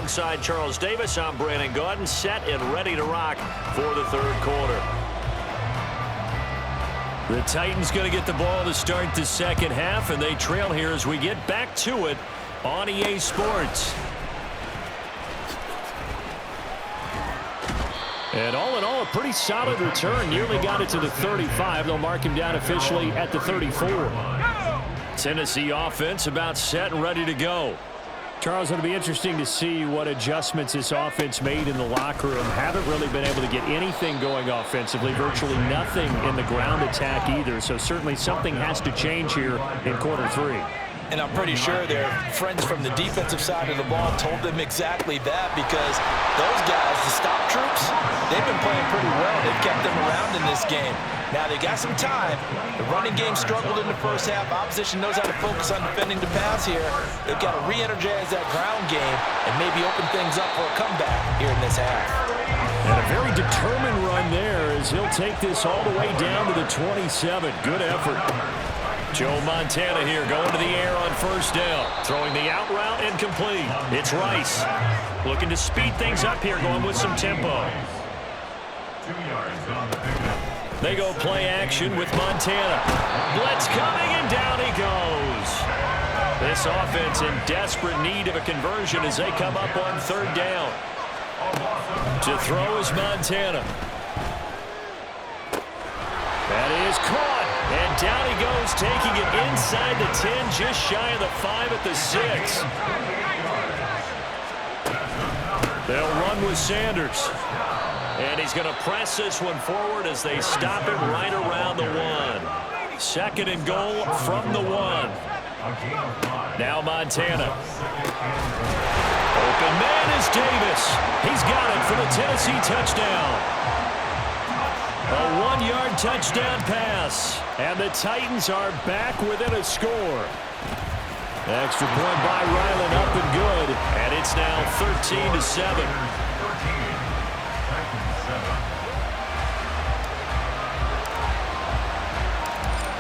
Alongside Charles Davis, I'm Brandon Gaudin, set and ready to rock for the third quarter. The Titans going to get the ball to start the second half, and they trail here as we get back to it on EA Sports. And all in all, a pretty solid return. Nearly got it to the 35. They'll mark him down officially at the 34. Tennessee offense about set and ready to go. Charles, it'll be interesting to see what adjustments this offense made in the locker room. Haven't really been able to get anything going offensively, virtually nothing in the ground attack either. So certainly something has to change here in quarter three. And I'm pretty sure their friends from the defensive side of the ball told them exactly that, because those guys, the stop troops, they've been playing pretty well. They've kept them around in this game. Now they got some time. The running game struggled in the first half. Opposition knows how to focus on defending the pass here. They've got to re-energize that ground game and maybe open things up for a comeback here in this half. And a very determined run there as he'll take this all the way down to the 27. Good effort. Joe Montana here going to the air on first down. Throwing the out route incomplete. It's Rice. Looking to speed things up here, going with some tempo. They go play action with Montana. Blitz coming, and down he goes. This offense in desperate need of a conversion as they come up on third down. To throw is Montana. That is caught. And down he goes, taking it inside the 10, just shy of the 5 at the 6. They'll run with Sanders. And he's going to press this one forward as they stop it right around the 1. Second and goal from the 1. Now Montana. Open man is Davis. He's got it for the Tennessee touchdown. A 1-yard touchdown pass. And the Titans are back within a score. Extra point by Ryland up and good. And it's now 13-7.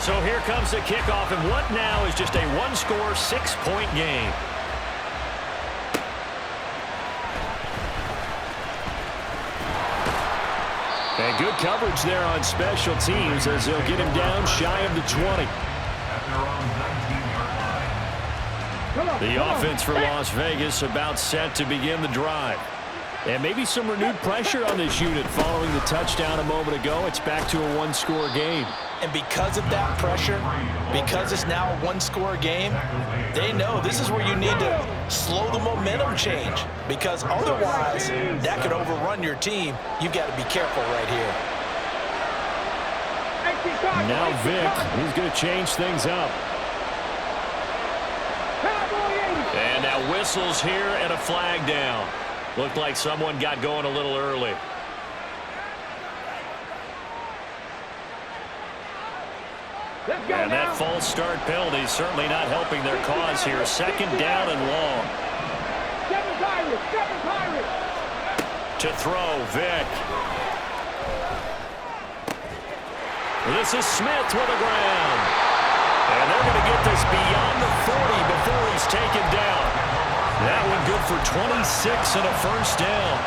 So here comes the kickoff, and what now is just a one-score, 6-point game. And good coverage there on special teams as they'll get him down shy of the 20. The offense for Las Vegas about set to begin the drive. And maybe some renewed pressure on this unit following the touchdown a moment ago. It's back to a one-score game. And because of that pressure, because it's now a one-score game, they know this is where you need to slow the momentum change, because otherwise that could overrun your team. You've got to be careful right here. Now Vic, he's going to change things up. And now whistles here and a flag down. Looked like someone got going a little early. And that false start penalty is certainly not helping their cause here. Second down and long. To throw, Vic. This is Smith with the ground. And they're going to get this beyond the 40 before he's taken down. That one good for 26 and a first down.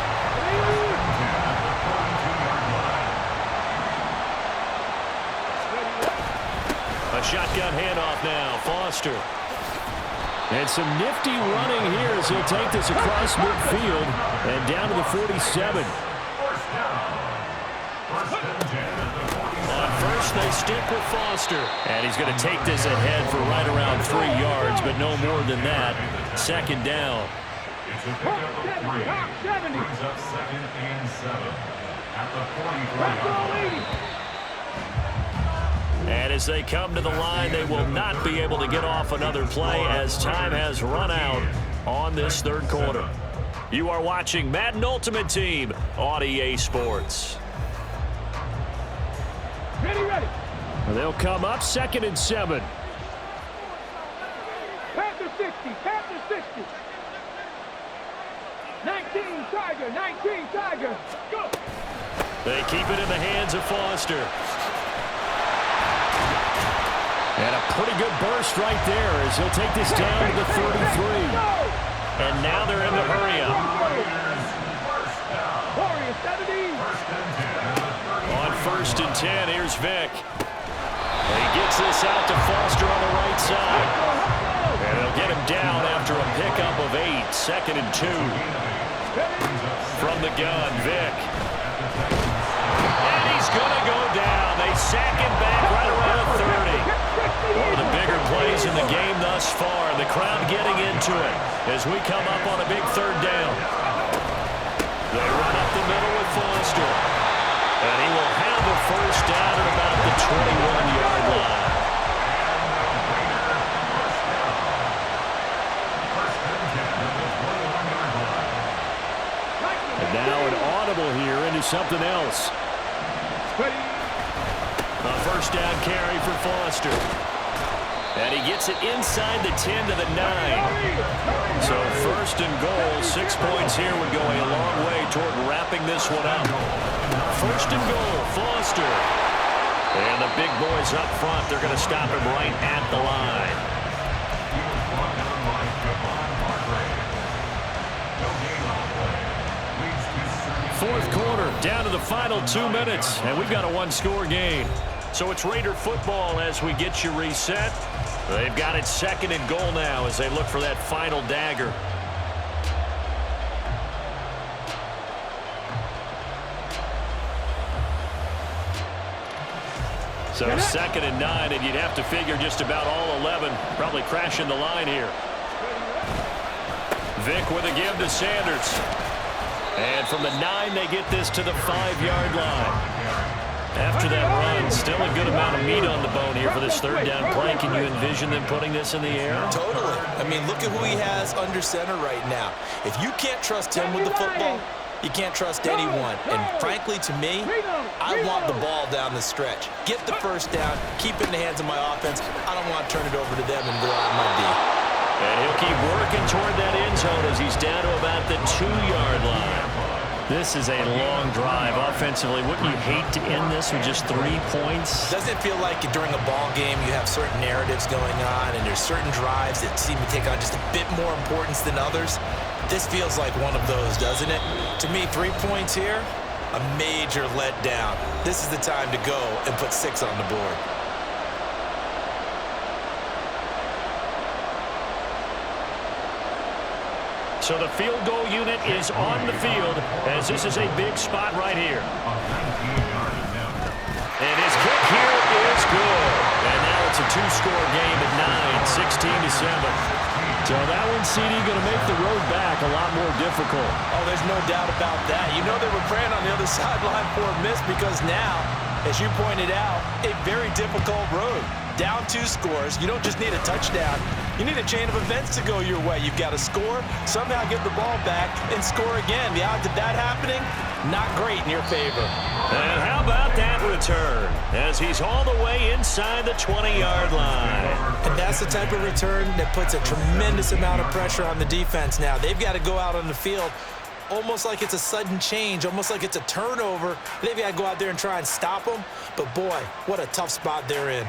A shotgun handoff now. Foster. And some nifty running here as he'll take this across midfield and down to the 47. On first, they stick with Foster. And he's going to take this ahead for right around 3 yards, but no more than that. Second down. It's a pickup of 3. Brings up 2nd and 7 at the 43-yard line. And as they come to the line, they will not be able to get off another play as time has run out on this third quarter. You are watching Madden Ultimate Team on EA Sports. Ready. They'll come up 2nd and 7. Panther 60. 19 Tiger. Go. They keep it in the hands of Foster. And a pretty good burst right there as he'll take this down to the 33. And now they're in the hurry up. 10. Here's Vick. He gets this out to Foster on the right side. And they'll get him down after a pickup of 8. 2nd and 2. From the gun, Vick. And he's going to go down. They sack him back right around the 30. One of the bigger plays in the game thus far. The crowd getting into it as we come up on a big 3rd down. They run up the middle with Foster. And he will have the 1st down at about the 21-yard line. And now an audible here into something else. A 1st down carry for Foster. And he gets it inside the 10 to the 9. So 1st and goal, 6 points here would go a long way toward wrapping this one up. 1st and goal, Foster. And the big boys up front, they're going to stop him right at the line. 4th quarter, down to the final 2 minutes, and we've got a 1-score game. So it's Raider football as we get you reset. They've got it 2nd and goal now as they look for that final dagger. So 2nd and 9, and you'd have to figure just about all 11 probably crashing the line here. Vick with a give to Sanders. And from the 9, they get this to the 5-yard line. After that run, still a good amount of meat on the bone here for this 3rd down play. Can you envision them putting this in the air? Totally. I mean, look at who he has under center right now. If you can't trust him with the football, you can't trust anyone. And frankly, to me, I want the ball down the stretch. Get the 1st down, keep it in the hands of my offense. I don't want to turn it over to them and rely on my D. And he'll keep working toward that end zone as he's down to about the 2-yard line. This is a long drive offensively. Wouldn't you hate to end this with just 3 points? Doesn't it feel like during a ball game you have certain narratives going on and there's certain drives that seem to take on just a bit more importance than others? This feels like one of those, doesn't it? To me, 3 points here, a major letdown. This is the time to go and put 6 on the board. So the field goal unit is on the field as this is a big spot right here. And his kick here is good. And now it's a 2-score game at 9, 16-7. So that one, CD, going to make the road back a lot more difficult. Oh, there's no doubt about that. You know they were praying on the other sideline for a miss because now, as you pointed out, a very difficult road. Down 2 scores. You don't just need a touchdown. You need a chain of events to go your way. You've got to score, somehow get the ball back, and score again. The odds of that happening, not great in your favor. And how about that return as he's all the way inside the 20-yard line. And that's the type of return that puts a tremendous amount of pressure on the defense now. They've got to go out on the field almost like it's a sudden change, almost like it's a turnover. They've got to go out there and try and stop them. But, boy, what a tough spot they're in.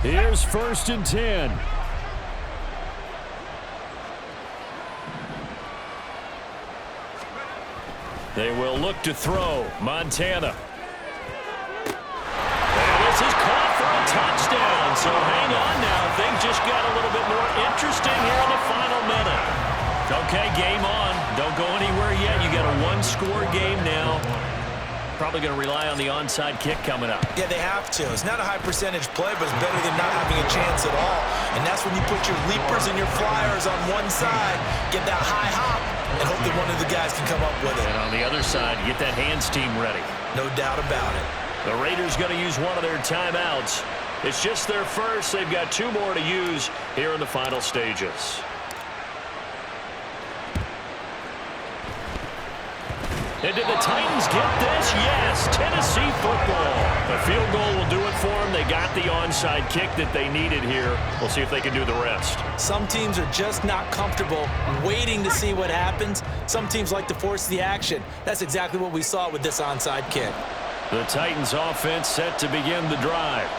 Here's 1st and 10. They will look to throw. Montana. And this is caught for a touchdown. So hang on now. Things just got a little bit more interesting here in the final minute. Okay, game on. Don't go anywhere yet. You got a 1-score game now. Probably going to rely on the onside kick coming up. Yeah, they have to. It's not a high percentage play, but it's better than not having a chance at all. And that's when you put your leapers and your flyers on one side, get that high hop, and hope that one of the guys can come up with it. And on the other side, get that hands team ready. No doubt about it. The Raiders going to use one of their timeouts. It's just their first. They've got 2 more to use here in the final stages. And did the Titans get this? Yes, Tennessee football. A field goal will do it for them. They got the onside kick that they needed here. We'll see if they can do the rest. Some teams are just not comfortable waiting to see what happens. Some teams like to force the action. That's exactly what we saw with this onside kick. The Titans offense set to begin the drive.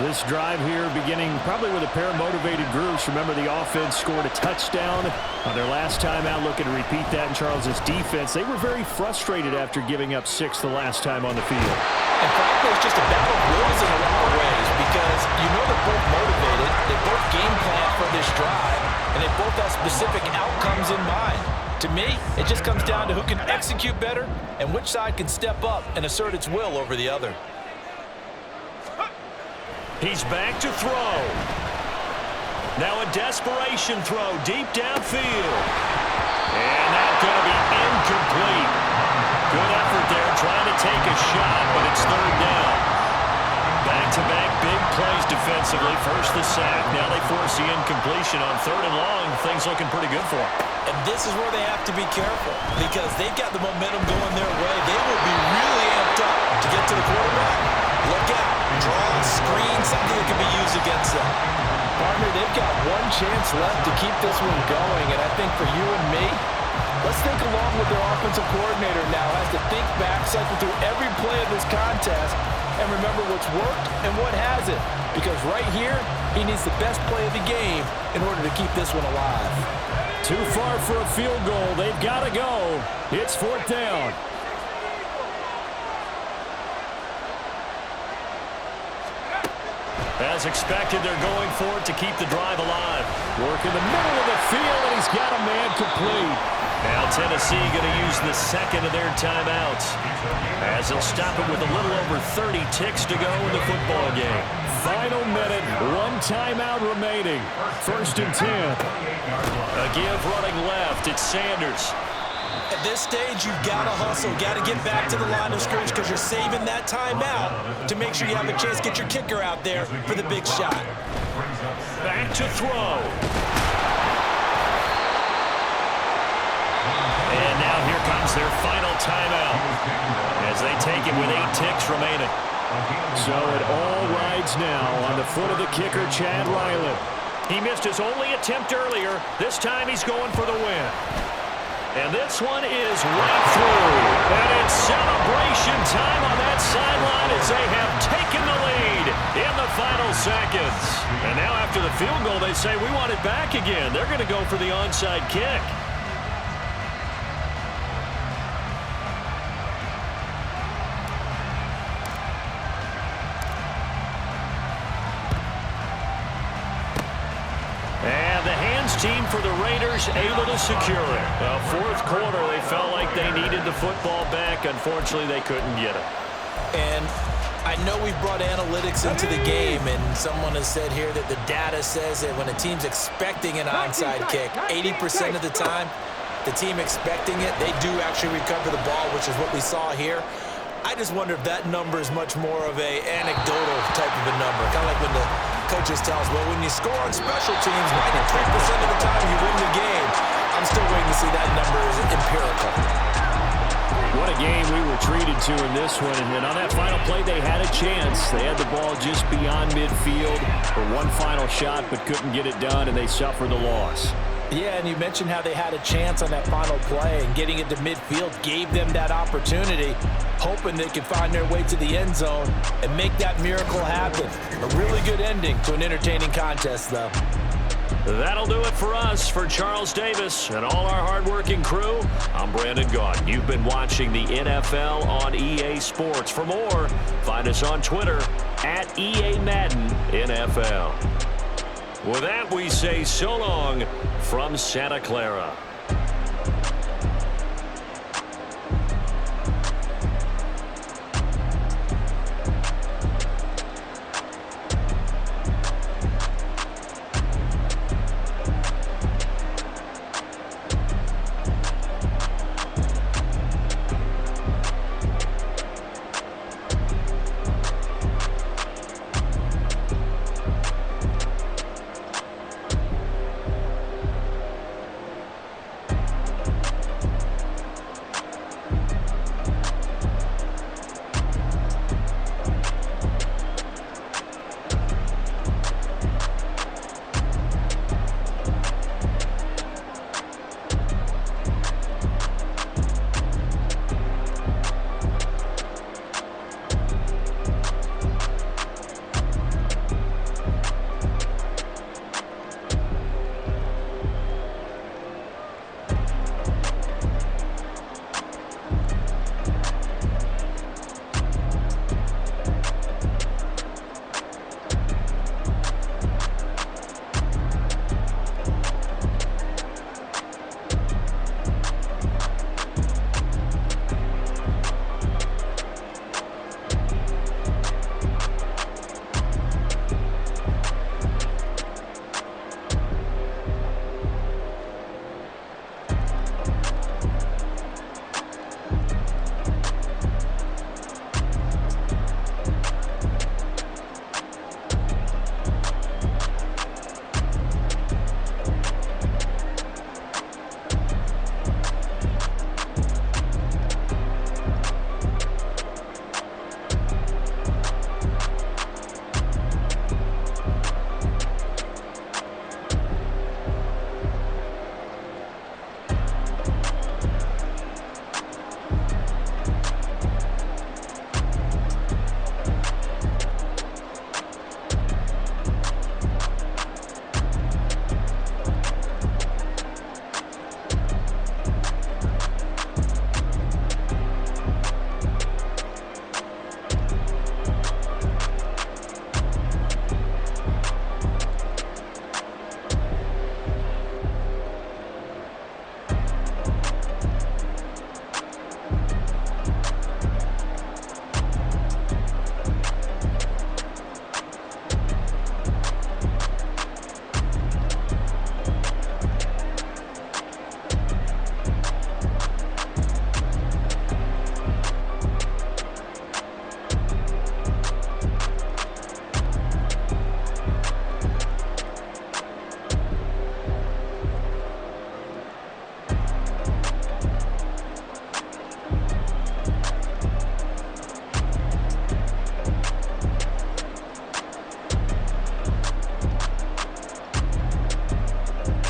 This drive here beginning probably with a pair of motivated groups. Remember, the offense scored a touchdown on their last time out. Looking to repeat that in Charles's defense. They were very frustrated after giving up 6 the last time on the field. And frankly, it's just a battle of wills in a lot of ways because you know they're both motivated. They both game plan for this drive, and they both have specific outcomes in mind. To me, it just comes down to who can execute better and which side can step up and assert its will over the other. He's back to throw. Now a desperation throw deep downfield. And that's going to be incomplete. Good effort there trying to take a shot, but it's third down. Back-to-back big plays defensively. First the sack. Now they force the incompletion on 3rd and long. Things looking pretty good for them. And this is where they have to be careful because they've got the momentum going their way. They will be really amped up to get to the quarterback. Look out. Draw, screen, something that can be used against them. Partner, they've got one chance left to keep this one going, and I think for you and me, let's think along with their offensive coordinator now. Has to think back, cycle through every play of this contest, and remember what's worked and what hasn't. Because right here, he needs the best play of the game in order to keep this one alive. Too far for a field goal. They've got to go. It's 4th down. As expected, they're going for it to keep the drive alive. Work in the middle of the field, and he's got a man complete. Now Tennessee going to use the second of their timeouts as they'll stop it with a little over 30 ticks to go in the football game. Final minute, 1 timeout remaining. 1st and 10. A give running left. It's Sanders. At this stage, you've got to hustle, got to get back to the line of scrimmage because you're saving that timeout to make sure you have a chance to get your kicker out there for the big shot. Back to throw. And now here comes their final timeout as they take it with 8 ticks remaining. So it all rides now on the foot of the kicker, Chad Ryland. He missed his only attempt earlier. This time he's going for the win. And this one is right through. And it's celebration time on that sideline as they have taken the lead in the final seconds. And now after the field goal, they say, we want it back again. They're going to go for the onside kick. Team for the Raiders able to secure it. 4th quarter, they felt like they needed the football back. Unfortunately, they couldn't get it. And I know we've brought analytics into the game, and someone has said here that the data says that when a team's expecting an onside kick, 80% of the time, the team expecting it, they do actually recover the ball, which is what we saw here. I just wonder if that number is much more of a anecdotal type of a number. Kind of like when the coaches tell us, well, when you score on special teams, 93% of the time you win the game. I'm still waiting to see that number is empirical. What a game we were treated to in this one. And on that final play, they had a chance. They had the ball just beyond midfield for one final shot, but couldn't get it done, and they suffered the loss. Yeah, and you mentioned how they had a chance on that final play, and getting it to midfield gave them that opportunity, hoping they could find their way to the end zone and make that miracle happen. A really good ending to an entertaining contest, though. That'll do it for us. For Charles Davis and all our hardworking crew, I'm Brandon Gaudin. You've been watching the NFL on EA Sports. For more, find us on Twitter at EA Madden NFL. With that, we say so long from Santa Clara.